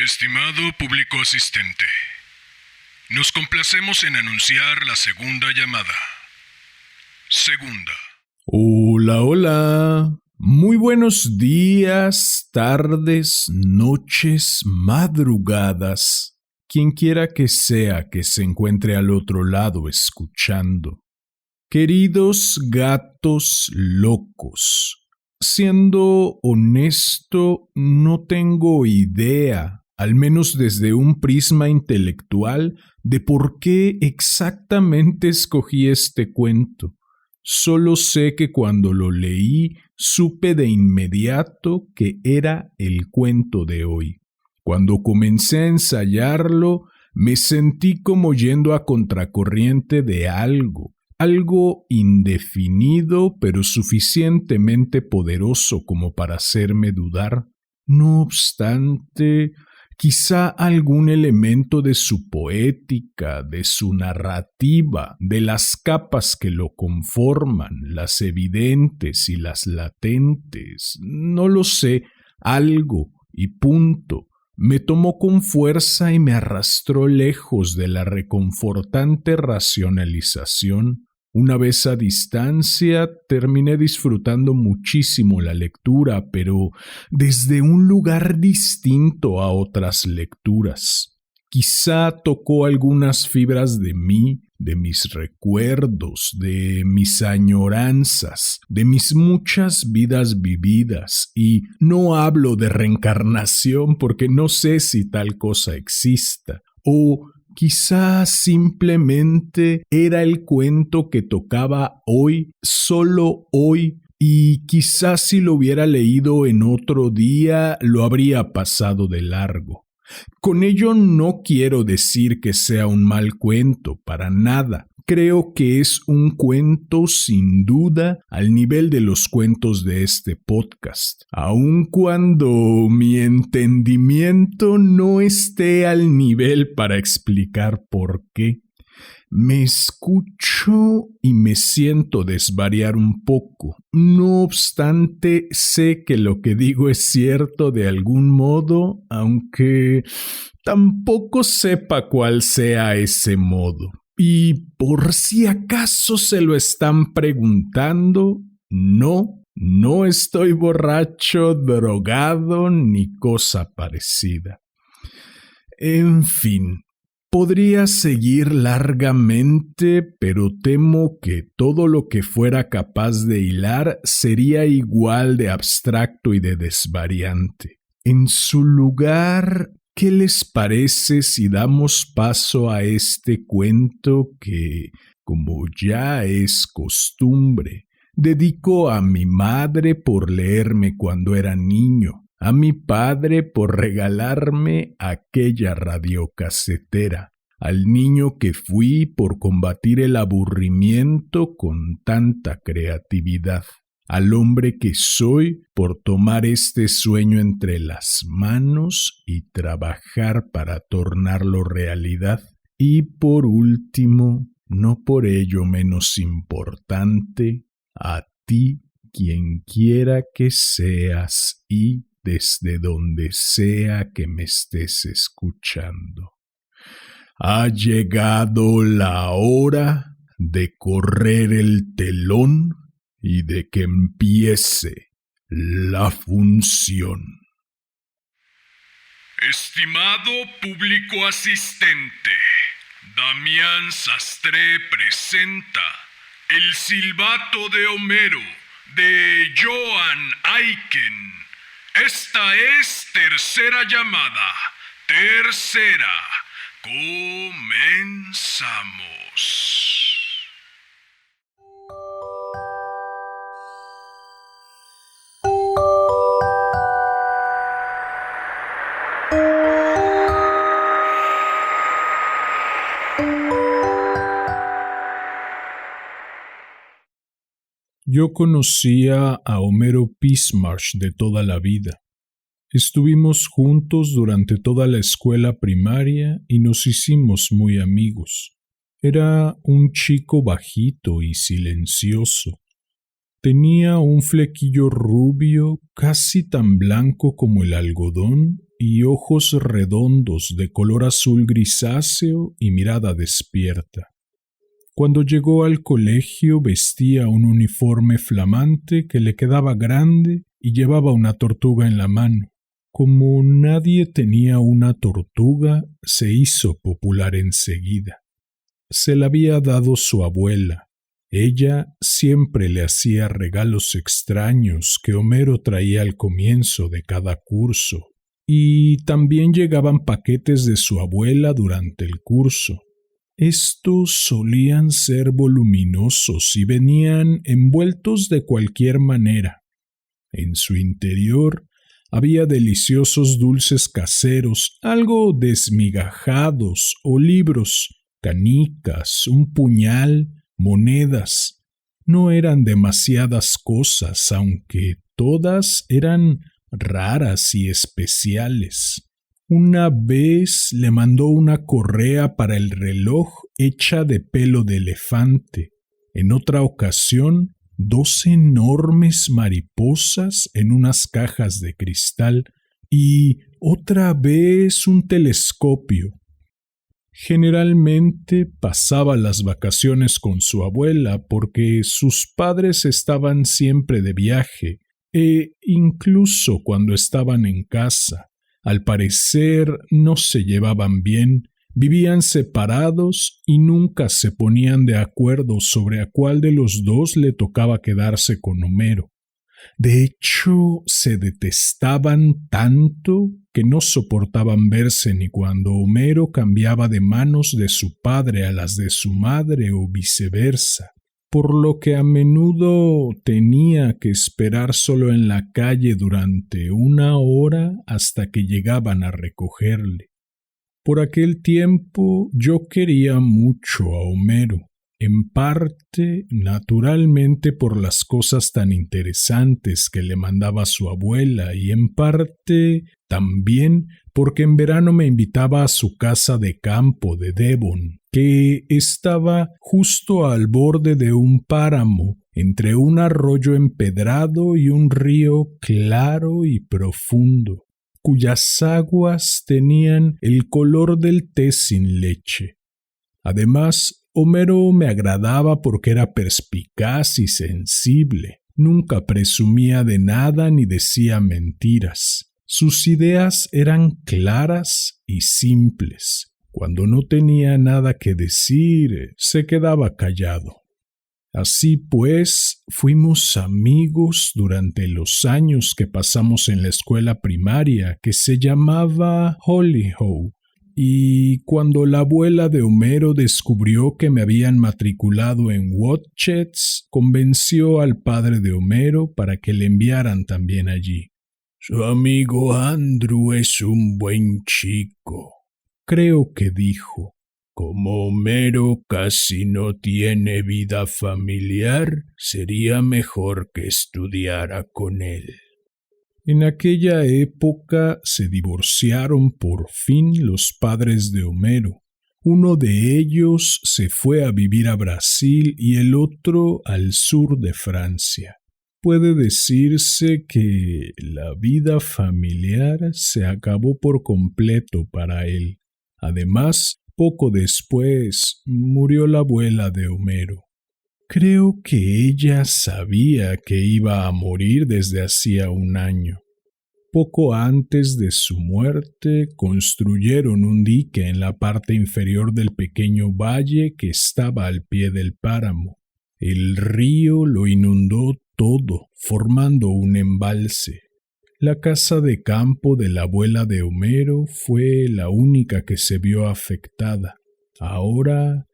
Estimado público asistente, nos complacemos en anunciar la segunda llamada. Segunda. Hola, hola. Muy buenos días, tardes, noches, madrugadas. Quien quiera que sea que se encuentre al otro lado escuchando. Queridos gatos locos, siendo honesto, no tengo idea, al menos desde un prisma intelectual, de por qué exactamente escogí este cuento. Solo sé que cuando lo leí, supe de inmediato que era el cuento de hoy. Cuando comencé a ensayarlo, me sentí como yendo a contracorriente de algo indefinido pero suficientemente poderoso como para hacerme dudar. No obstante, quizá algún elemento de su poética, de su narrativa, de las capas que lo conforman, las evidentes y las latentes, no lo sé, algo y punto. Me tomó con fuerza y me arrastró lejos de la reconfortante racionalización. Una vez a distancia, terminé disfrutando muchísimo la lectura, pero desde un lugar distinto a otras lecturas. Quizá tocó algunas fibras de mí, de mis recuerdos, de mis añoranzas, de mis muchas vidas vividas, y no hablo de reencarnación porque no sé si tal cosa exista, o quizá simplemente era el cuento que tocaba hoy, solo hoy, y quizá si lo hubiera leído en otro día lo habría pasado de largo. Con ello no quiero decir que sea un mal cuento, para nada. Creo que es un cuento sin duda al nivel de los cuentos de este podcast, aun cuando mi entendimiento no esté al nivel para explicar por qué. Me escucho y me siento desvariar un poco. No obstante, sé que lo que digo es cierto de algún modo, aunque tampoco sepa cuál sea ese modo. Y por si acaso se lo están preguntando, no estoy borracho, drogado ni cosa parecida. En fin. Podría seguir largamente, pero temo que todo lo que fuera capaz de hilar sería igual de abstracto y de desvariante. En su lugar, ¿qué les parece si damos paso a este cuento que, como ya es costumbre, dedico a mi madre por leerme cuando era niño? A mi padre por regalarme aquella radiocasetera, al niño que fui por combatir el aburrimiento con tanta creatividad, al hombre que soy por tomar este sueño entre las manos y trabajar para tornarlo realidad, y por último, no por ello menos importante, a ti, quien quiera que seas y desde donde sea que me estés escuchando. Ha llegado la hora de correr el telón y de que empiece la función. Estimado público asistente, Damián Sastre presenta El silbato de Homero de Joan Aiken. Esta es tercera llamada. Tercera. Comenzamos. Yo conocía a Homero Pismarsh de toda la vida. Estuvimos juntos durante toda la escuela primaria y nos hicimos muy amigos. Era un chico bajito y silencioso. Tenía un flequillo rubio casi tan blanco como el algodón y ojos redondos de color azul grisáceo y mirada despierta. Cuando llegó al colegio vestía un uniforme flamante que le quedaba grande y llevaba una tortuga en la mano. Como nadie tenía una tortuga, se hizo popular enseguida. Se la había dado su abuela. Ella siempre le hacía regalos extraños que Homero traía al comienzo de cada curso, y también llegaban paquetes de su abuela durante el curso. Estos solían ser voluminosos y venían envueltos de cualquier manera. En su interior había deliciosos dulces caseros, algo desmigajados, o libros, canicas, un puñal, monedas. No eran demasiadas cosas, aunque todas eran raras y especiales. Una vez le mandó una correa para el reloj hecha de pelo de elefante. En otra ocasión, 2 enormes mariposas en unas cajas de cristal y otra vez un telescopio. Generalmente pasaba las vacaciones con su abuela porque sus padres estaban siempre de viaje incluso cuando estaban en casa. Al parecer no se llevaban bien, vivían separados y nunca se ponían de acuerdo sobre a cuál de los dos le tocaba quedarse con Homero. De hecho, se detestaban tanto que no soportaban verse ni cuando Homero cambiaba de manos de su padre a las de su madre o viceversa, por lo que a menudo tenía que esperar solo en la calle durante 1 hora hasta que llegaban a recogerle. Por aquel tiempo yo quería mucho a Homero, en parte, naturalmente, por las cosas tan interesantes que le mandaba su abuela y en parte también porque en verano me invitaba a su casa de campo de Devon, que estaba justo al borde de un páramo, entre un arroyo empedrado y un río claro y profundo, cuyas aguas tenían el color del té sin leche. Además, Homero me agradaba porque era perspicaz y sensible. Nunca presumía de nada ni decía mentiras. Sus ideas eran claras y simples. Cuando no tenía nada que decir, se quedaba callado. Así pues, fuimos amigos durante los años que pasamos en la escuela primaria que se llamaba Hollyhoe. Y cuando la abuela de Homero descubrió que me habían matriculado en Watchetts, convenció al padre de Homero para que le enviaran también allí. «Su amigo Andrew es un buen chico», creo que dijo. «Como Homero casi no tiene vida familiar, sería mejor que estudiara con él». En aquella época se divorciaron por fin los padres de Homero. Uno de ellos se fue a vivir a Brasil y el otro al sur de Francia. Puede decirse que la vida familiar se acabó por completo para él. Además, poco después murió la abuela de Homero. Creo que ella sabía que iba a morir desde hacía 1 año. Poco antes de su muerte construyeron un dique en la parte inferior del pequeño valle que estaba al pie del páramo. El río lo inundó todo, formando un embalse. La casa de campo de la abuela de Homero fue la única que se vio afectada. Ahora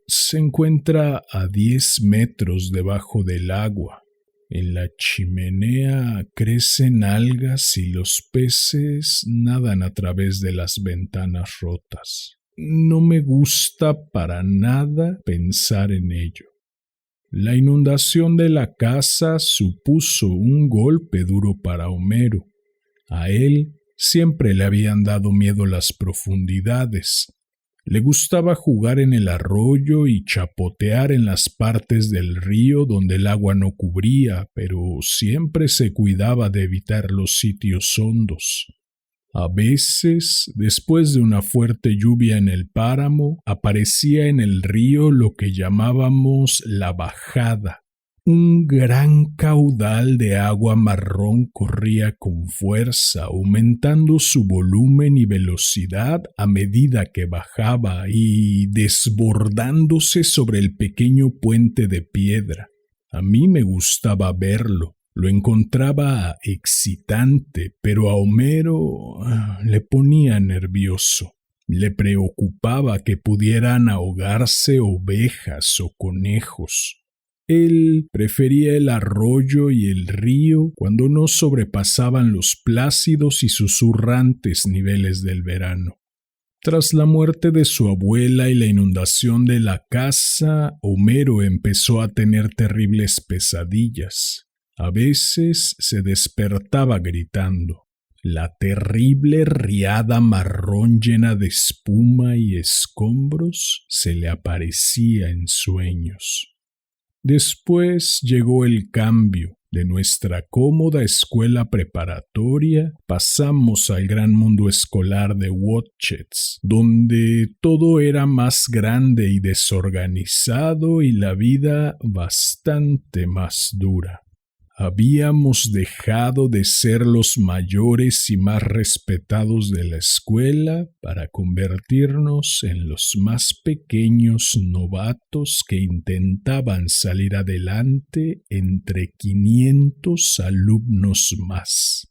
se encuentra a 10 metros debajo del agua. En la chimenea crecen algas y los peces nadan a través de las ventanas rotas. No me gusta para nada pensar en ello. La inundación de la casa supuso un golpe duro para Homero. A él siempre le habían dado miedo las profundidades. Le gustaba jugar en el arroyo y chapotear en las partes del río donde el agua no cubría, pero siempre se cuidaba de evitar los sitios hondos. A veces, después de una fuerte lluvia en el páramo, aparecía en el río lo que llamábamos la bajada. Un gran caudal de agua marrón corría con fuerza, aumentando su volumen y velocidad a medida que bajaba y desbordándose sobre el pequeño puente de piedra. A mí me gustaba verlo. Lo encontraba excitante, pero a Homero le ponía nervioso. Le preocupaba que pudieran ahogarse ovejas o conejos. Él prefería el arroyo y el río cuando no sobrepasaban los plácidos y susurrantes niveles del verano. Tras la muerte de su abuela y la inundación de la casa, Homero empezó a tener terribles pesadillas. A veces se despertaba gritando. La terrible riada marrón llena de espuma y escombros se le aparecía en sueños. Después llegó el cambio. De nuestra cómoda escuela preparatoria pasamos al gran mundo escolar de Watchetts, donde todo era más grande y desorganizado y la vida bastante más dura. Habíamos dejado de ser los mayores y más respetados de la escuela para convertirnos en los más pequeños novatos que intentaban salir adelante entre 500 alumnos más.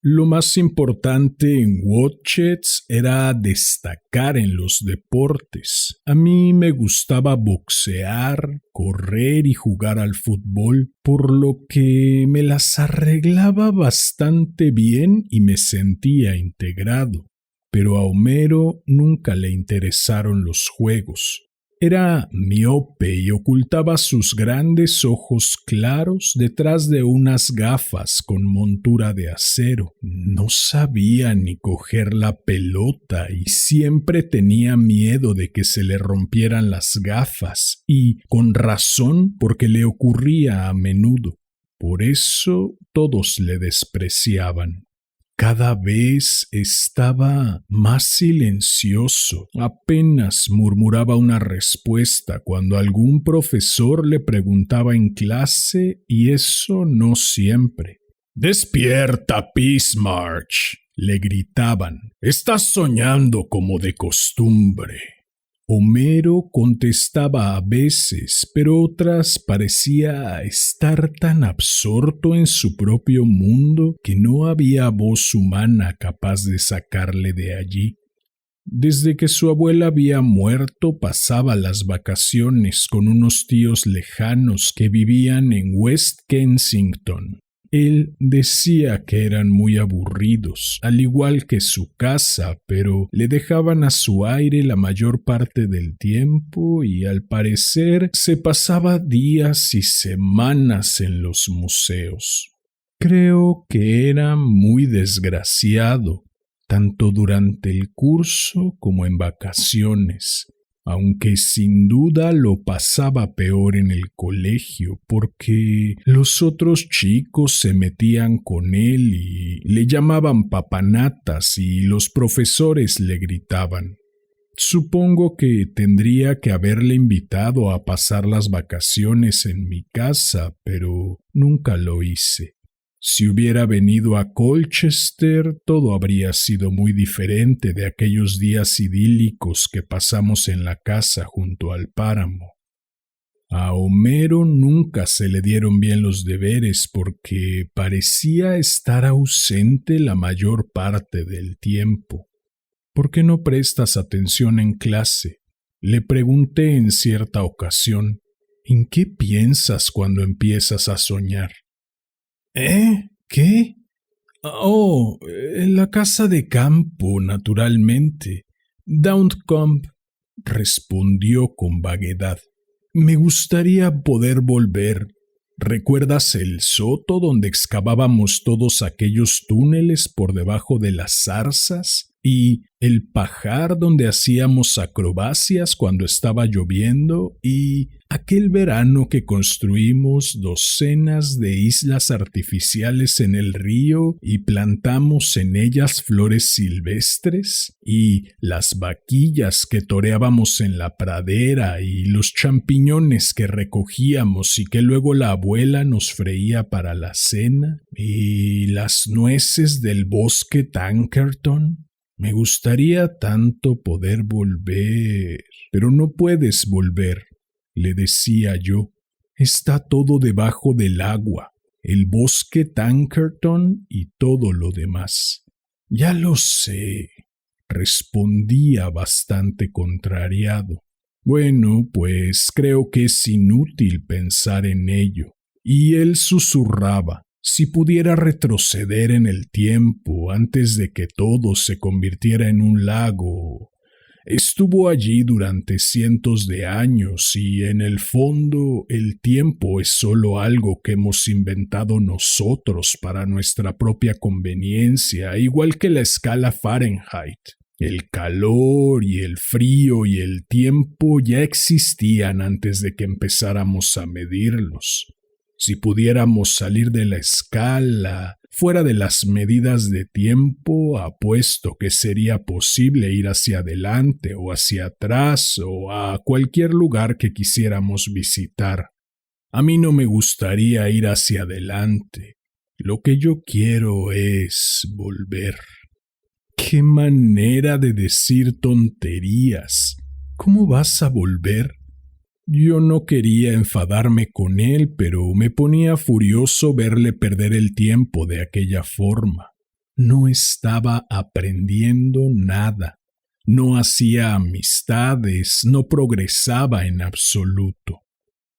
Lo más importante en Watchetts era destacar en los deportes. A mí me gustaba boxear, correr y jugar al fútbol, por lo que me las arreglaba bastante bien y me sentía integrado. Pero a Homero nunca le interesaron los juegos. Era miope y ocultaba sus grandes ojos claros detrás de unas gafas con montura de acero. No sabía ni coger la pelota y siempre tenía miedo de que se le rompieran las gafas, y con razón, porque le ocurría a menudo. Por eso todos le despreciaban. Cada vez estaba más silencioso. Apenas murmuraba una respuesta cuando algún profesor le preguntaba en clase, y eso no siempre. «¡Despierta, Pismarch!», le gritaban. «Estás soñando como de costumbre». Homero contestaba a veces, pero otras parecía estar tan absorto en su propio mundo que no había voz humana capaz de sacarle de allí. Desde que su abuela había muerto, pasaba las vacaciones con unos tíos lejanos que vivían en West Kensington. Él decía que eran muy aburridos, al igual que su casa, pero le dejaban a su aire la mayor parte del tiempo y al parecer se pasaba días y semanas en los museos. Creo que era muy desgraciado, tanto durante el curso como en vacaciones, aunque sin duda lo pasaba peor en el colegio porque los otros chicos se metían con él y le llamaban papanatas y los profesores le gritaban. Supongo que tendría que haberle invitado a pasar las vacaciones en mi casa, pero nunca lo hice. Si hubiera venido a Colchester, todo habría sido muy diferente de aquellos días idílicos que pasamos en la casa junto al páramo. A Homero nunca se le dieron bien los deberes porque parecía estar ausente la mayor parte del tiempo. «¿Por qué no prestas atención en clase?», le pregunté en cierta ocasión. «¿En qué piensas cuando empiezas a soñar?». ¿Qué? Oh, en la casa de campo, naturalmente. Downcombe, respondió con vaguedad. Me gustaría poder volver. ¿Recuerdas el soto donde excavábamos todos aquellos túneles por debajo de las zarzas? y el pajar donde hacíamos acrobacias cuando estaba lloviendo, y aquel verano que construimos docenas de islas artificiales en el río y plantamos en ellas flores silvestres, y las vaquillas que toreábamos en la pradera y los champiñones que recogíamos y que luego la abuela nos freía para la cena, y las nueces del bosque Tankerton. Me gustaría tanto poder volver. Pero no puedes volver, le decía yo. Está todo debajo del agua, el bosque Tankerton y todo lo demás. Ya lo sé, respondía bastante contrariado. Bueno, pues creo que es inútil pensar en ello. Y él susurraba. Si pudiera retroceder en el tiempo antes de que todo se convirtiera en un lago. Estuvo allí durante cientos de años y en el fondo el tiempo es solo algo que hemos inventado nosotros para nuestra propia conveniencia, igual que la escala Fahrenheit. El calor y el frío y el tiempo ya existían antes de que empezáramos a medirlos. Si pudiéramos salir de la escala, fuera de las medidas de tiempo, apuesto que sería posible ir hacia adelante o hacia atrás o a cualquier lugar que quisiéramos visitar. A mí no me gustaría ir hacia adelante. Lo que yo quiero es volver. ¡Qué manera de decir tonterías! ¿Cómo vas a volver? Yo no quería enfadarme con él, pero me ponía furioso verle perder el tiempo de aquella forma. No estaba aprendiendo nada, no hacía amistades, no progresaba en absoluto.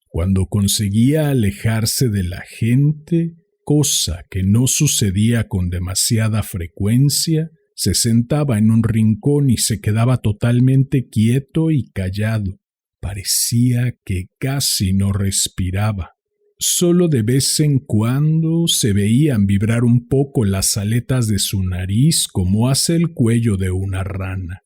Cuando conseguía alejarse de la gente, cosa que no sucedía con demasiada frecuencia, se sentaba en un rincón y se quedaba totalmente quieto y callado. Parecía que casi no respiraba. Solo de vez en cuando se veían vibrar un poco las aletas de su nariz como hace el cuello de una rana.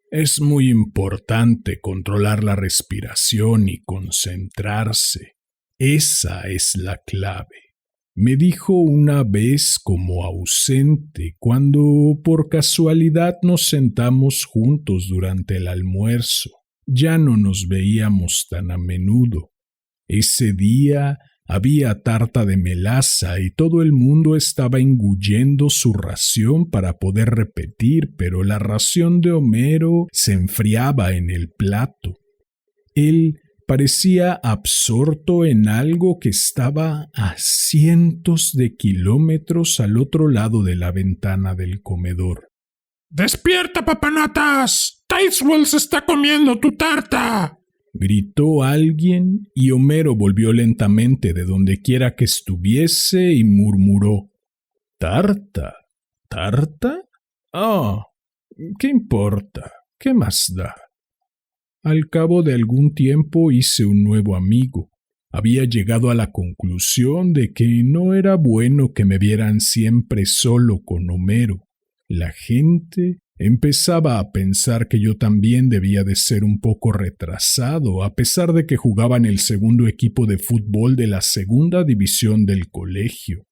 Es muy importante controlar la respiración y concentrarse. Esa es la clave. Me dijo una vez como ausente cuando por casualidad nos sentamos juntos durante el almuerzo. Ya no nos veíamos tan a menudo. Ese día había tarta de melaza y todo el mundo estaba engullendo su ración para poder repetir, pero la ración de Homero se enfriaba en el plato. Él parecía absorto en algo que estaba a cientos de kilómetros al otro lado de la ventana del comedor. ¡Despierta, papanatas! ¡Ticewell se está comiendo tu tarta! Gritó alguien y Homero volvió lentamente de donde quiera que estuviese y murmuró: ¿Tarta? ¿Tarta? Ah, ¿qué importa? ¿Qué más da? Al cabo de algún tiempo hice un nuevo amigo. Había llegado a la conclusión de que no era bueno que me vieran siempre solo con Homero. La gente empezaba a pensar que yo también debía de ser un poco retrasado, a pesar de que jugaba en el segundo equipo de fútbol de la segunda división del colegio.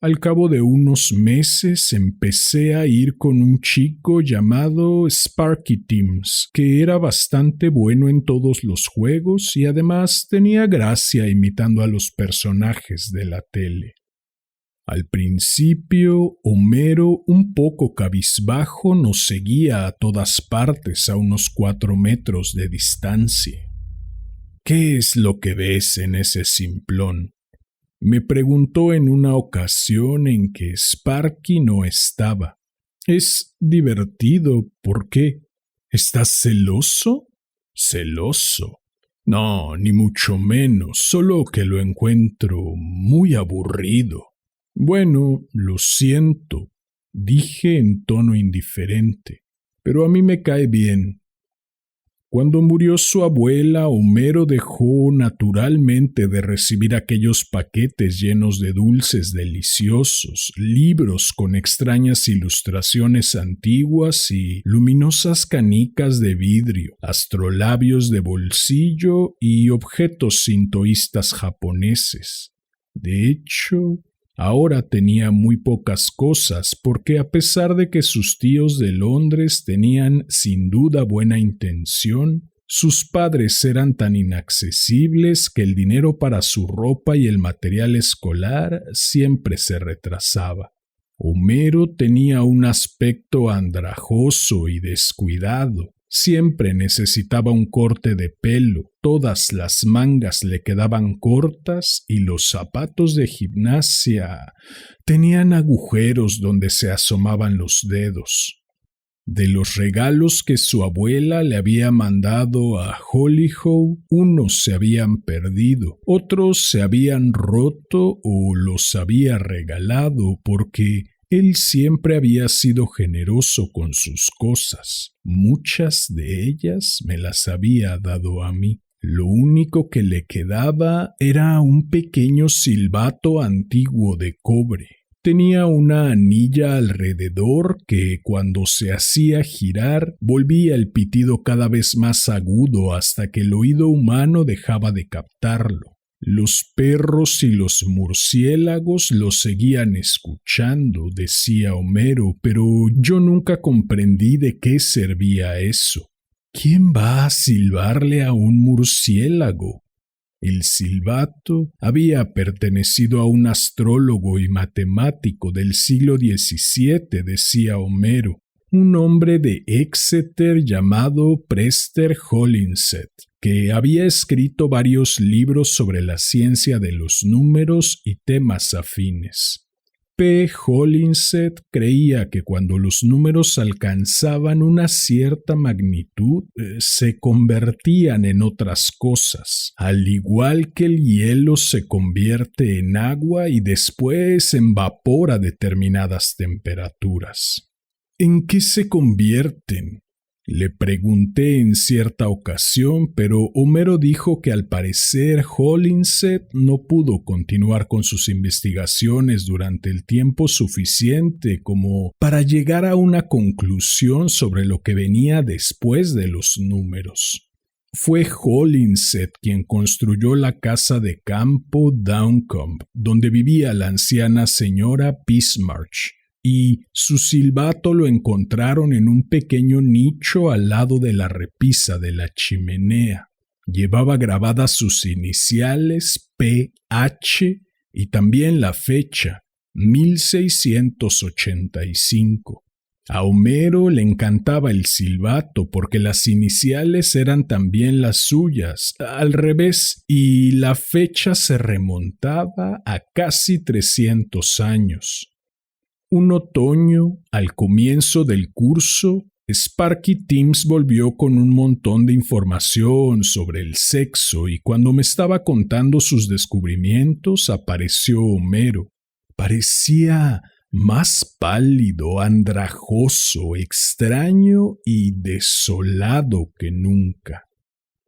Al cabo de unos meses empecé a ir con un chico llamado Sparky Timms, que era bastante bueno en todos los juegos y además tenía gracia imitando a los personajes de la tele. Al principio, Homero, un poco cabizbajo, nos seguía a todas partes a unos 4 metros de distancia. ¿Qué es lo que ves en ese simplón?, me preguntó en una ocasión en que Sparky no estaba. Es divertido, ¿por qué? ¿Estás celoso? ¿Celoso? No, ni mucho menos, solo que lo encuentro muy aburrido. Bueno, lo siento, dije en tono indiferente, pero a mí me cae bien. Cuando murió su abuela, Homero dejó naturalmente de recibir aquellos paquetes llenos de dulces deliciosos, libros con extrañas ilustraciones antiguas y luminosas canicas de vidrio, astrolabios de bolsillo y objetos sintoístas japoneses. De hecho, ahora tenía muy pocas cosas porque a pesar de que sus tíos de Londres tenían sin duda buena intención, sus padres eran tan inaccesibles que el dinero para su ropa y el material escolar siempre se retrasaba. Homero tenía un aspecto andrajoso y descuidado. Siempre necesitaba un corte de pelo, todas las mangas le quedaban cortas y los zapatos de gimnasia tenían agujeros donde se asomaban los dedos. De los regalos que su abuela le había mandado a Hollyhoe, unos se habían perdido, otros se habían roto o los había regalado porque él siempre había sido generoso con sus cosas. Muchas de ellas me las había dado a mí. Lo único que le quedaba era un pequeño silbato antiguo de cobre. Tenía una anilla alrededor que, cuando se hacía girar, volvía el pitido cada vez más agudo hasta que el oído humano dejaba de captarlo. Los perros y los murciélagos lo seguían escuchando, decía Homero, pero yo nunca comprendí de qué servía eso. ¿Quién va a silbarle a un murciélago? El silbato había pertenecido a un astrólogo y matemático del siglo XVII, decía Homero, un hombre de Exeter llamado Prester Holinshed, que había escrito varios libros sobre la ciencia de los números y temas afines. P. Holinshed creía que cuando los números alcanzaban una cierta magnitud, se convertían en otras cosas, al igual que el hielo se convierte en agua y después en vapor a determinadas temperaturas. ¿En qué se convierten? Le pregunté en cierta ocasión, pero Homero dijo que al parecer Holinshed no pudo continuar con sus investigaciones durante el tiempo suficiente como para llegar a una conclusión sobre lo que venía después de los números. Fue Holinshed quien construyó la casa de campo Downcombe, donde vivía la anciana señora Pismarch, y su silbato lo encontraron en un pequeño nicho al lado de la repisa de la chimenea. Llevaba grabadas sus iniciales P.H. y también la fecha, 1685. A Homero le encantaba el silbato porque las iniciales eran también las suyas, al revés, y la fecha se remontaba a casi 300 años. Un otoño, al comienzo del curso, Sparky Timms volvió con un montón de información sobre el sexo y cuando me estaba contando sus descubrimientos apareció Homero. Parecía más pálido, andrajoso, extraño y desolado que nunca.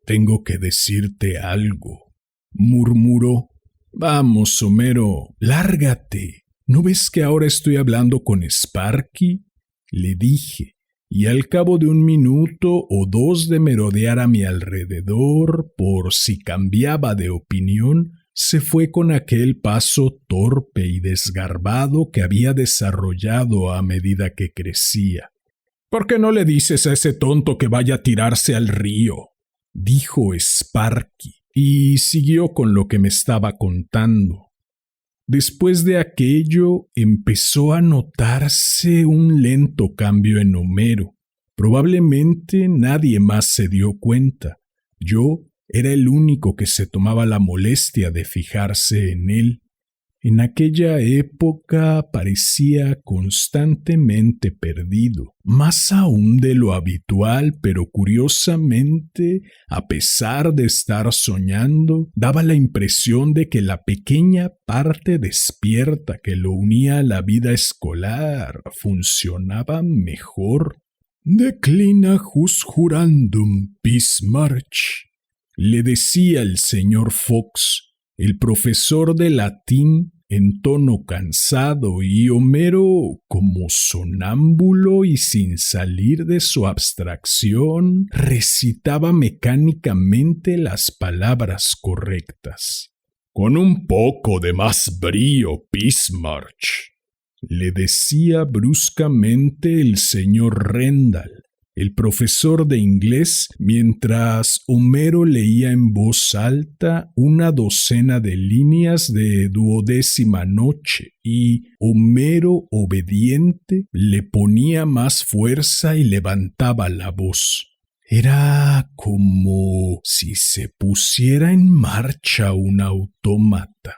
«Tengo que decirte algo», murmuró. «Vamos, Homero, lárgate. ¿No ves que ahora estoy hablando con Sparky?», le dije, y al cabo de 1 minuto o 2 de merodear a mi alrededor por si cambiaba de opinión, se fue con aquel paso torpe y desgarbado que había desarrollado a medida que crecía. «¿Por qué no le dices a ese tonto que vaya a tirarse al río?», dijo Sparky, y siguió con lo que me estaba contando. Después de aquello empezó a notarse un lento cambio en Homero. Probablemente nadie más se dio cuenta. Yo era el único que se tomaba la molestia de fijarse en él. En aquella época parecía constantemente perdido, más aún de lo habitual, pero curiosamente, a pesar de estar soñando, daba la impresión de que la pequeña parte despierta que lo unía a la vida escolar funcionaba mejor. Declina jus jurandum Bismarck, le decía el señor Fox, el profesor de latín, en tono cansado, y Homero, como sonámbulo y sin salir de su abstracción, recitaba mecánicamente las palabras correctas. Con un poco de más brío, Bismarck, le decía bruscamente el señor Rendall, el profesor de inglés, mientras Homero leía en voz alta una docena de líneas de Duodécima Noche y Homero, obediente, le ponía más fuerza y levantaba la voz. Era como si se pusiera en marcha un autómata.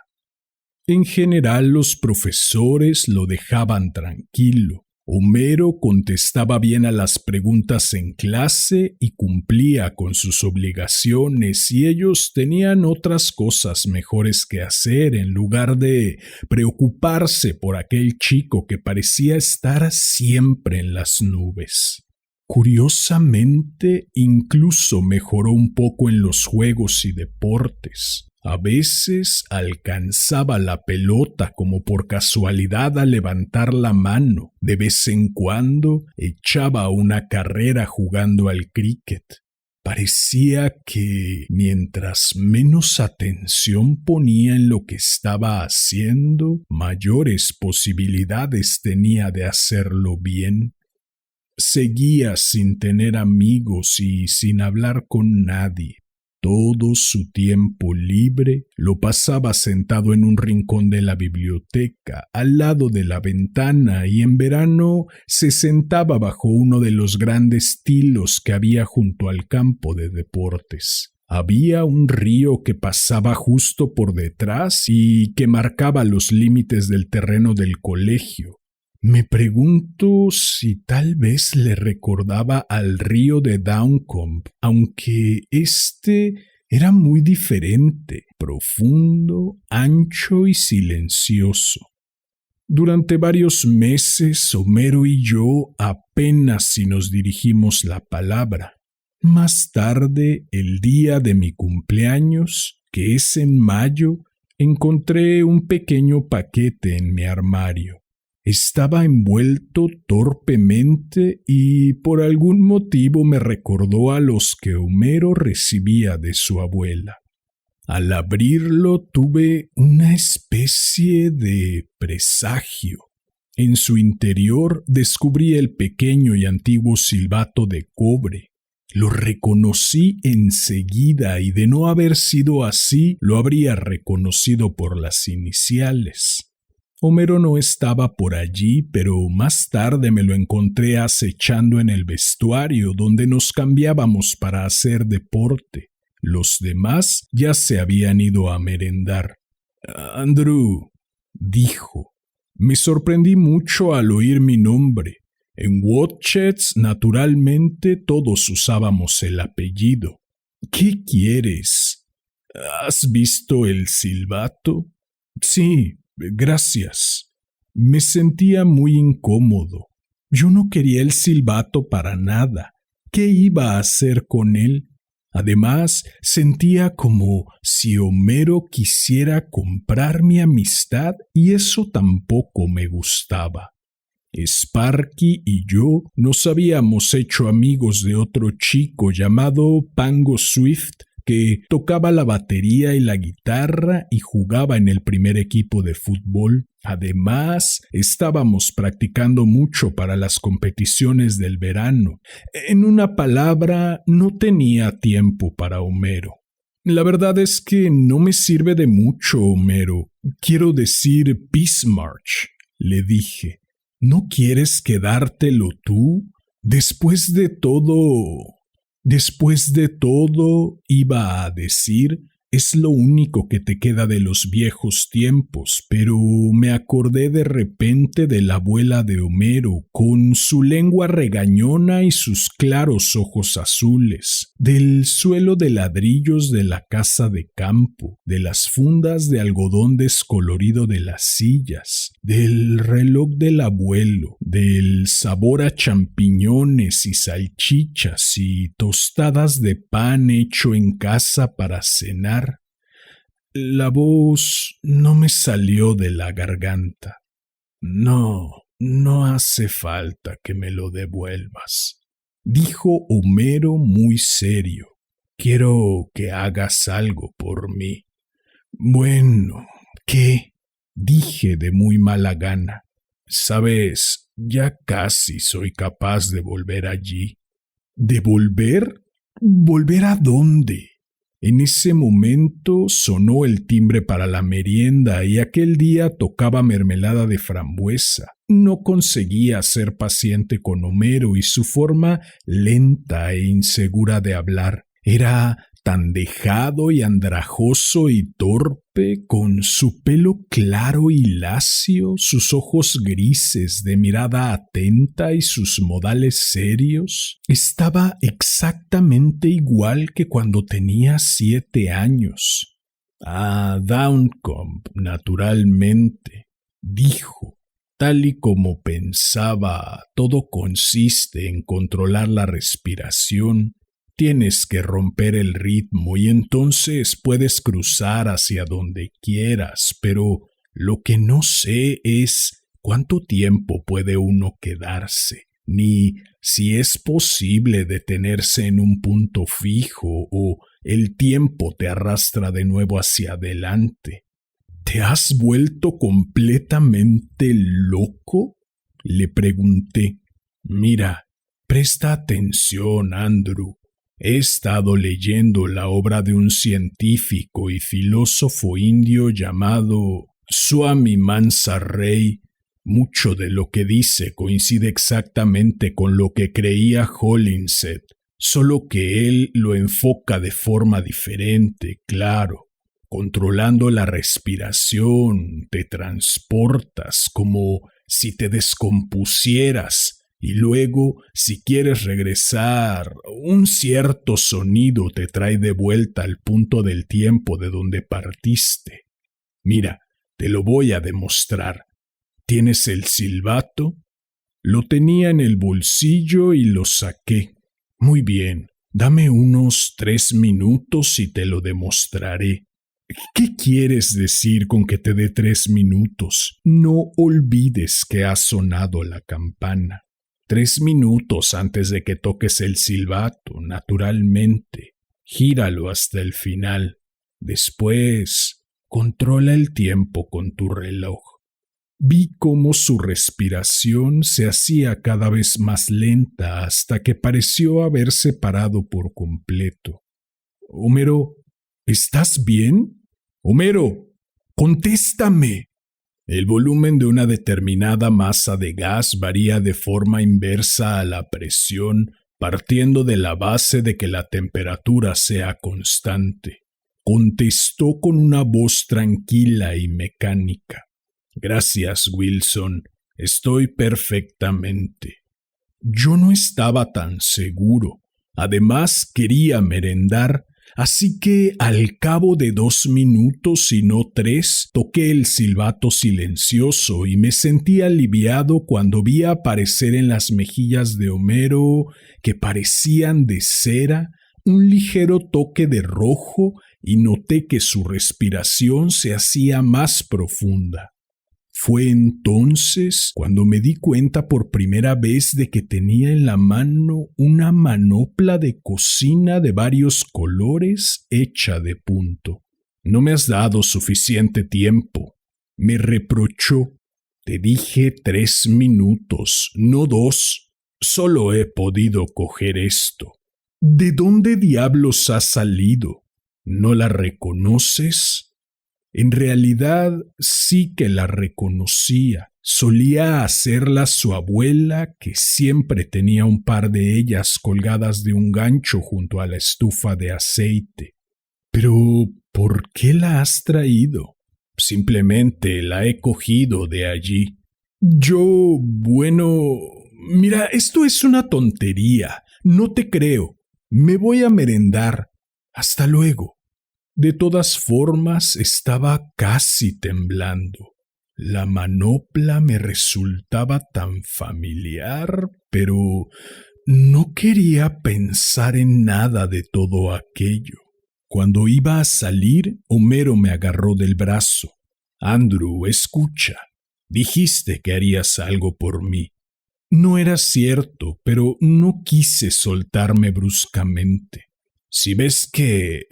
En general los profesores lo dejaban tranquilo. Homero contestaba bien a las preguntas en clase y cumplía con sus obligaciones, y ellos tenían otras cosas mejores que hacer en lugar de preocuparse por aquel chico que parecía estar siempre en las nubes. Curiosamente, incluso mejoró un poco en los juegos y deportes. A veces alcanzaba la pelota como por casualidad al levantar la mano. De vez en cuando echaba una carrera jugando al cricket. Parecía que mientras menos atención ponía en lo que estaba haciendo, mayores posibilidades tenía de hacerlo bien. Seguía sin tener amigos y sin hablar con nadie. Todo su tiempo libre lo pasaba sentado en un rincón de la biblioteca, al lado de la ventana, y en verano se sentaba bajo uno de los grandes tilos que había junto al campo de deportes. Había un río que pasaba justo por detrás y que marcaba los límites del terreno del colegio. Me pregunto si tal vez le recordaba al río de Downcombe, aunque este era muy diferente, profundo, ancho y silencioso. Durante varios meses, Homero y yo apenas si nos dirigimos la palabra. Más tarde, el día de mi cumpleaños, que es en mayo, encontré un pequeño paquete en mi armario. Estaba envuelto torpemente y por algún motivo me recordó a los que Homero recibía de su abuela. Al abrirlo tuve una especie de presagio. En su interior descubrí el pequeño y antiguo silbato de cobre. Lo reconocí enseguida y de no haber sido así, lo habría reconocido por las iniciales. Homero no estaba por allí, pero más tarde me lo encontré acechando en el vestuario donde nos cambiábamos para hacer deporte. Los demás ya se habían ido a merendar. «Andrew», dijo. Me sorprendí mucho al oír mi nombre. En Watchets, naturalmente, todos usábamos el apellido. «¿Qué quieres? ¿Has visto el silbato?» «Sí. Gracias». Me sentía muy incómodo. Yo no quería el silbato para nada. ¿Qué iba a hacer con él? Además, sentía como si Homero quisiera comprar mi amistad y eso tampoco me gustaba. Sparky y yo nos habíamos hecho amigos de otro chico llamado Pango Swift, que tocaba la batería y la guitarra y jugaba en el primer equipo de fútbol. Además, estábamos practicando mucho para las competiciones del verano. En una palabra, no tenía tiempo para Homero. La verdad es que no me sirve de mucho, Homero. Quiero decir Bismarck, le dije. ¿No quieres quedártelo tú? Después de todo, iba a decir, Es lo único que te queda de los viejos tiempos, pero me acordé de repente de la abuela de Homero, con su lengua regañona y sus claros ojos azules, del suelo de ladrillos de la casa de campo, de las fundas de algodón descolorido de las sillas, del reloj del abuelo, del sabor a champiñones y salchichas y tostadas de pan hecho en casa para cenar. La voz no me salió de la garganta. No hace falta que me lo devuelvas, dijo Homero muy serio. Quiero que hagas algo por mí. Bueno, ¿qué? Dije de muy mala gana. Sabes, ya casi soy capaz de volver allí. ¿De volver? ¿Volver a dónde? En ese momento sonó el timbre para la merienda y aquel día tocaba mermelada de frambuesa. No conseguía ser paciente con Homero y su forma lenta e insegura de hablar. Era tan dejado y andrajoso y torpe, con su pelo claro y lacio, sus ojos grises de mirada atenta y sus modales serios. Estaba exactamente igual que cuando tenía 7 años. A Downcombe, naturalmente, dijo. Tal y como pensaba, todo consiste en controlar la respiración. Tienes que romper el ritmo y entonces puedes cruzar hacia donde quieras, pero lo que no sé es cuánto tiempo puede uno quedarse, ni si es posible detenerse en un punto fijo o el tiempo te arrastra de nuevo hacia adelante. ¿Te has vuelto completamente loco?, le pregunté. Mira, presta atención, Andrew. He estado leyendo la obra de un científico y filósofo indio llamado Swami Mansa Rey. Mucho de lo que dice coincide exactamente con lo que creía Holinshed, solo que él lo enfoca de forma diferente, claro. Controlando la respiración, te transportas como si te descompusieras. Y luego, si quieres regresar, un cierto sonido te trae de vuelta al punto del tiempo de donde partiste. Mira, te lo voy a demostrar. ¿Tienes el silbato? Lo tenía en el bolsillo y lo saqué. Muy bien, dame unos 3 minutos y te lo demostraré. ¿Qué quieres decir con que te dé 3 minutos? No olvides que ha sonado la campana. 3 minutos antes de que toques el silbato, naturalmente. Gíralo hasta el final. Después, controla el tiempo con tu reloj. Vi cómo su respiración se hacía cada vez más lenta hasta que pareció haberse parado por completo. Homero, ¿estás bien? Homero, contéstame. El volumen de una determinada masa de gas varía de forma inversa a la presión, partiendo de la base de que la temperatura sea constante. Contestó con una voz tranquila y mecánica. Gracias, Wilson. Estoy perfectamente. Yo no estaba tan seguro. Además, quería merendar. Así que al cabo de 2 minutos y no 3, toqué el silbato silencioso y me sentí aliviado cuando vi aparecer en las mejillas de Homero, que parecían de cera, un ligero toque de rojo y noté que su respiración se hacía más profunda. Fue entonces cuando me di cuenta por primera vez de que tenía en la mano una manopla de cocina de varios colores hecha de punto. No me has dado suficiente tiempo, me reprochó. Te dije 3 minutos, no 2. Solo he podido coger esto. ¿De dónde diablos ha salido? ¿No la reconoces? En realidad sí que la reconocía. Solía hacerla su abuela, que siempre tenía un par de ellas colgadas de un gancho junto a la estufa de aceite. Pero, ¿por qué la has traído? Simplemente la he cogido de allí. Mira, esto es una tontería. No te creo. Me voy a merendar. Hasta luego. De todas formas, estaba casi temblando. La manopla me resultaba tan familiar, pero no quería pensar en nada de todo aquello. Cuando iba a salir, Homero me agarró del brazo. Andrew, escucha. Dijiste que harías algo por mí. No era cierto, pero no quise soltarme bruscamente. Si ves que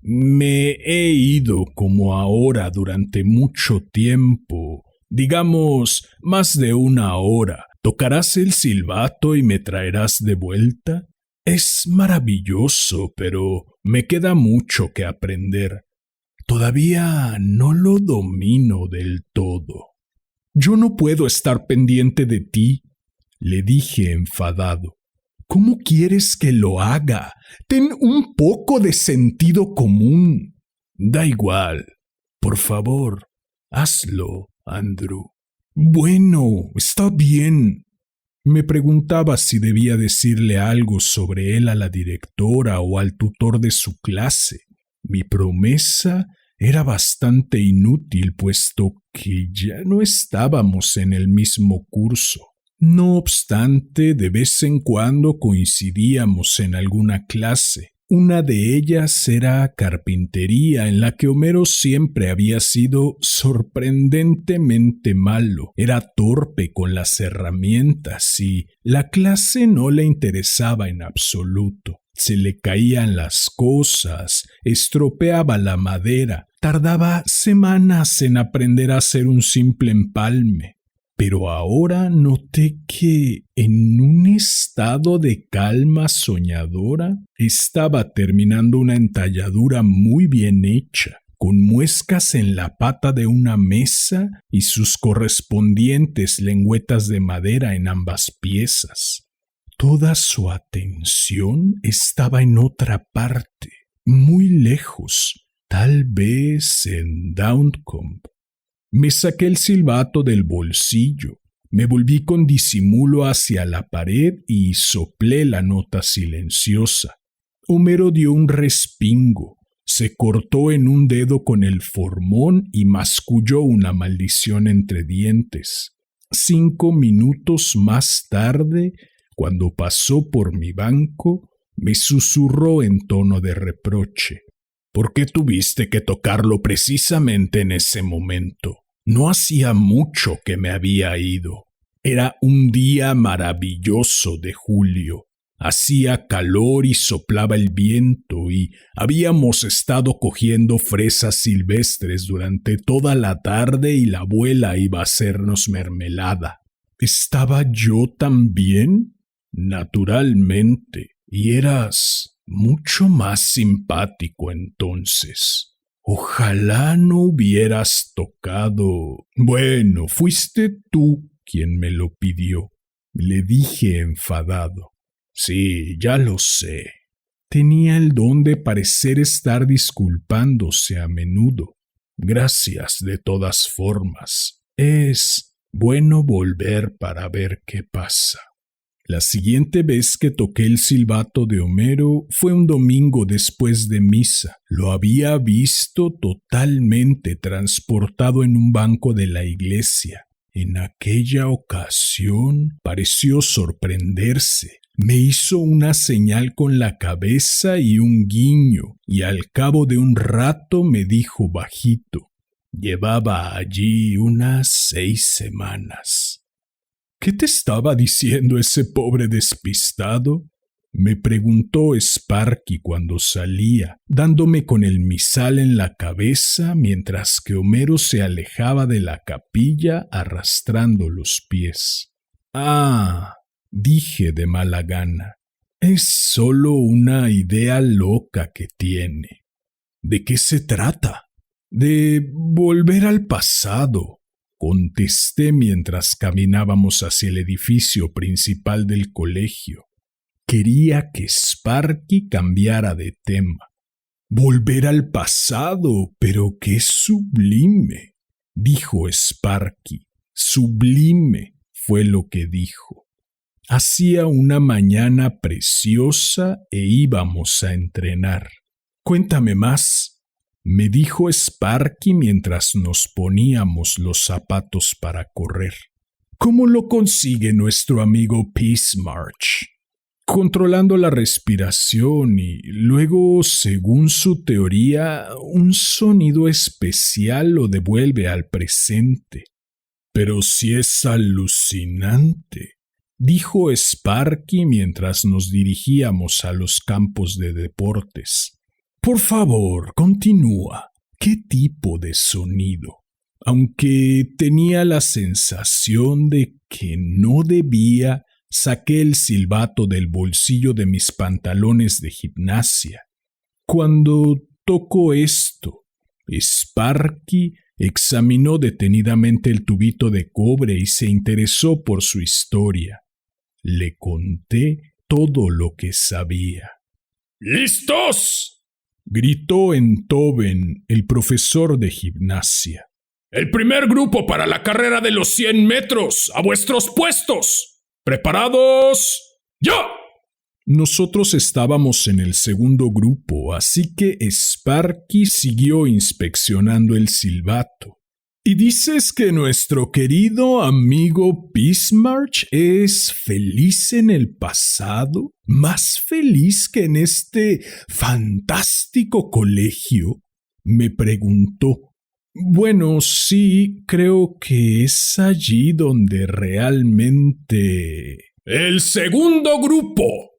me he ido como ahora durante mucho tiempo, digamos más de 1 hora, ¿tocarás el silbato y me traerás de vuelta? Es maravilloso, pero me queda mucho que aprender. Todavía no lo domino del todo. Yo no puedo estar pendiente de ti, le dije enfadado. ¿Cómo quieres que lo haga? Ten un poco de sentido común. Da igual. Por favor, hazlo, Andrew. Bueno, está bien. Me preguntaba si debía decirle algo sobre él a la directora o al tutor de su clase. Mi promesa era bastante inútil, puesto que ya no estábamos en el mismo curso. No obstante, de vez en cuando coincidíamos en alguna clase. Una de ellas era carpintería, en la que Homero siempre había sido sorprendentemente malo. Era torpe con las herramientas y la clase no le interesaba en absoluto. Se le caían las cosas, estropeaba la madera, tardaba semanas en aprender a hacer un simple empalme. Pero ahora noté que, en un estado de calma soñadora, estaba terminando una entalladura muy bien hecha, con muescas en la pata de una mesa y sus correspondientes lengüetas de madera en ambas piezas. Toda su atención estaba en otra parte, muy lejos, tal vez en Downcombe. Me saqué el silbato del bolsillo, me volví con disimulo hacia la pared y soplé la nota silenciosa. Homero dio un respingo, se cortó en un dedo con el formón y masculló una maldición entre dientes. 5 minutos más tarde, cuando pasó por mi banco, me susurró en tono de reproche. ¿Por qué tuviste que tocarlo precisamente en ese momento? No hacía mucho que me había ido. Era un día maravilloso de julio. Hacía calor y soplaba el viento y habíamos estado cogiendo fresas silvestres durante toda la tarde y la abuela iba a hacernos mermelada. ¿Estaba yo también? Naturalmente. Y eras mucho más simpático entonces. Ojalá no hubieras tocado. Bueno, fuiste tú quien me lo pidió, le dije enfadado. Sí, ya lo sé. Tenía el don de parecer estar disculpándose a menudo. Gracias de todas formas. Es bueno volver para ver qué pasa. La siguiente vez que toqué el silbato de Homero fue un domingo después de misa. Lo había visto totalmente transportado en un banco de la iglesia. En aquella ocasión pareció sorprenderse. Me hizo una señal con la cabeza y un guiño, y al cabo de un rato me dijo bajito. Llevaba allí unas 6 semanas. ¿Qué te estaba diciendo ese pobre despistado? Me preguntó Sparky cuando salía, dándome con el misal en la cabeza mientras que Homero se alejaba de la capilla arrastrando los pies. Ah, dije de mala gana, es solo una idea loca que tiene. ¿De qué se trata? De volver al pasado, contesté mientras caminábamos hacia el edificio principal del colegio. Quería que Sparky cambiara de tema. Volver al pasado, pero qué sublime, dijo Sparky. Sublime fue lo que dijo. Hacía una mañana preciosa e íbamos a entrenar. Cuéntame más, me dijo Sparky mientras nos poníamos los zapatos para correr. ¿Cómo lo consigue nuestro amigo Peace March? Controlando la respiración y luego, según su teoría, un sonido especial lo devuelve al presente. Pero sí es alucinante, dijo Sparky mientras nos dirigíamos a los campos de deportes. Por favor, continúa. ¿Qué tipo de sonido? Aunque tenía la sensación de que no debía, saqué el silbato del bolsillo de mis pantalones de gimnasia. Cuando tocó esto, Sparky examinó detenidamente el tubito de cobre y se interesó por su historia. Le conté todo lo que sabía. ¡Listos!, gritó Enthoven, el profesor de gimnasia. El primer grupo para la carrera de los 100 metros. ¡A vuestros puestos! ¿Preparados? ¡Ya! Nosotros estábamos en el segundo grupo, así que Sparky siguió inspeccionando el silbato. ¿Y dices que nuestro querido amigo Peace March es feliz en el pasado? ¿Más feliz que en este fantástico colegio?, me preguntó. Bueno, sí, creo que es allí donde realmente... ¡El segundo grupo!,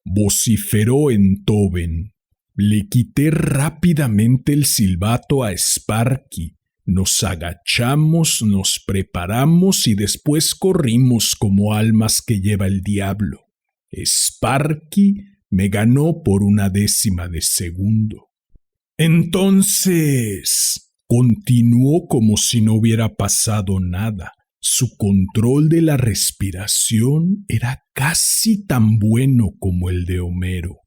vociferó Enthoven. Le quité rápidamente el silbato a Sparky. Nos agachamos, nos preparamos y después corrimos como almas que lleva el diablo. Sparky me ganó por 1/10 de segundo. Entonces, continuó como si no hubiera pasado nada. Su control de la respiración era casi tan bueno como el de Homero.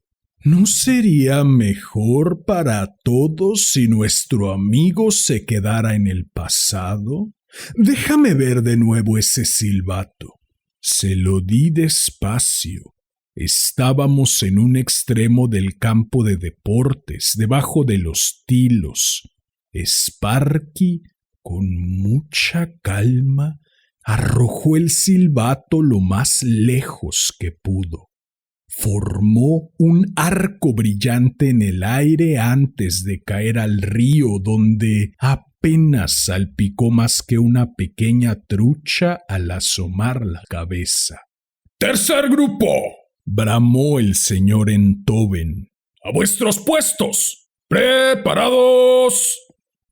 ¿No sería mejor para todos si nuestro amigo se quedara en el pasado? Déjame ver de nuevo ese silbato. Se lo di despacio. Estábamos en un extremo del campo de deportes, debajo de los tilos. Sparky, con mucha calma, arrojó el silbato lo más lejos que pudo. Formó un arco brillante en el aire antes de caer al río, donde apenas salpicó más que una pequeña trucha al asomar la cabeza. ¡Tercer grupo!, bramó el señor Enthoven. ¡A vuestros puestos! ¡Preparados!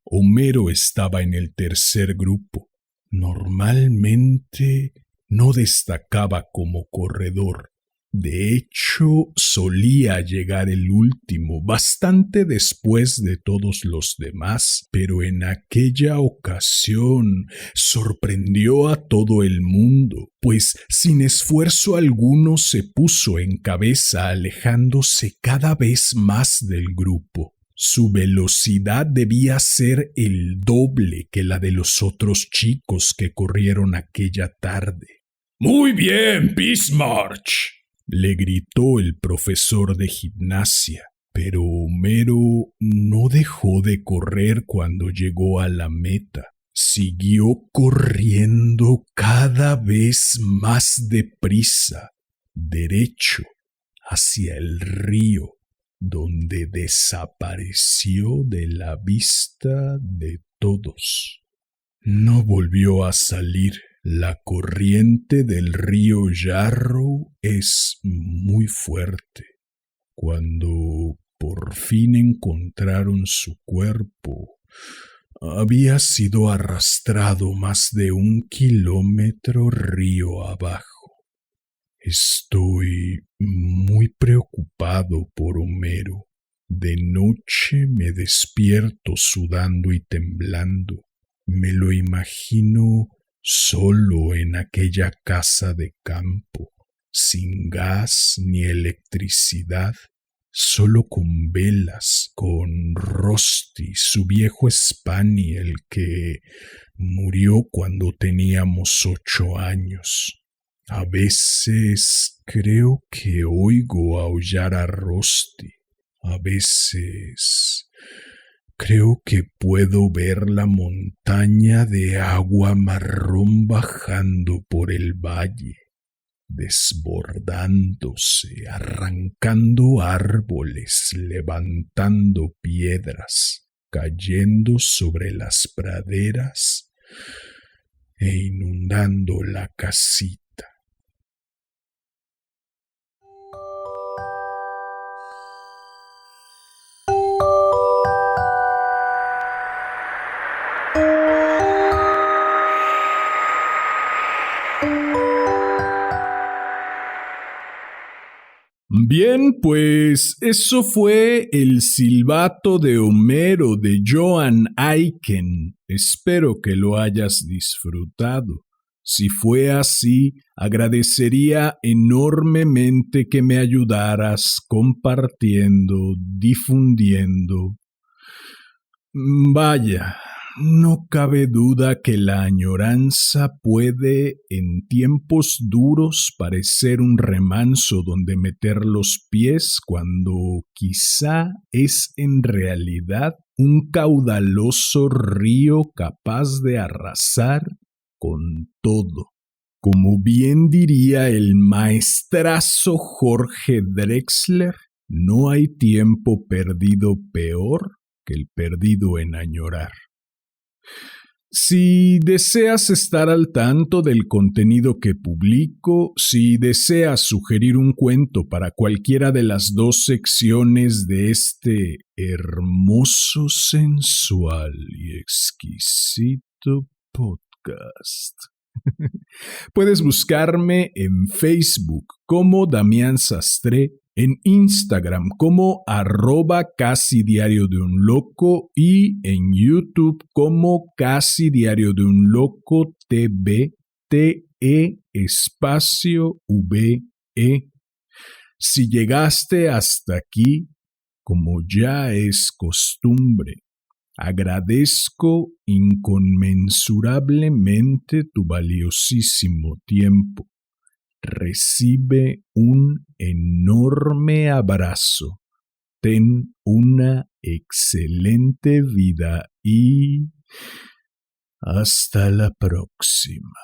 Homero estaba en el tercer grupo. Normalmente no destacaba como corredor. De hecho, solía llegar el último, bastante después de todos los demás, pero en aquella ocasión sorprendió a todo el mundo, pues sin esfuerzo alguno se puso en cabeza, alejándose cada vez más del grupo. Su velocidad debía ser el doble que la de los otros chicos que corrieron aquella tarde. ¡Muy bien, Peace March!, le gritó el profesor de gimnasia, pero Homero no dejó de correr cuando llegó a la meta. Siguió corriendo cada vez más deprisa, derecho hacia el río, donde desapareció de la vista de todos. No volvió a salir. La corriente del río Yarrow es muy fuerte. Cuando por fin encontraron su cuerpo, había sido arrastrado más de 1 kilómetro río abajo. Estoy muy preocupado por Homero. De noche me despierto sudando y temblando. Me lo imagino solo en aquella casa de campo, sin gas ni electricidad, solo con velas, con Rusty, su viejo Spaniel que murió cuando teníamos 8 años. A veces creo que oigo aullar a Rusty. A veces creo que puedo ver la montaña de agua marrón bajando por el valle, desbordándose, arrancando árboles, levantando piedras, cayendo sobre las praderas e inundando la casita. Bien, pues eso fue El silbato de Homero de Joan Aiken. Espero que lo hayas disfrutado. Si fue así, agradecería enormemente que me ayudaras compartiendo, difundiendo. Vaya, no cabe duda que la añoranza puede, en tiempos duros, parecer un remanso donde meter los pies cuando quizá es en realidad un caudaloso río capaz de arrasar con todo. Como bien diría el maestrazo Jorge Drexler, no hay tiempo perdido peor que el perdido en añorar. Si deseas estar al tanto del contenido que publico, si deseas sugerir un cuento para cualquiera de las 2 secciones de este hermoso, sensual y exquisito podcast, puedes buscarme en Facebook como Damián Sastre, en Instagram como @casidiariodeunloco y en YouTube como Casi Diario de un Loco TV, TE_VE. Si llegaste hasta aquí, como ya es costumbre, agradezco inconmensurablemente tu valiosísimo tiempo. Recibe un enorme abrazo. Ten una excelente vida y hasta la próxima.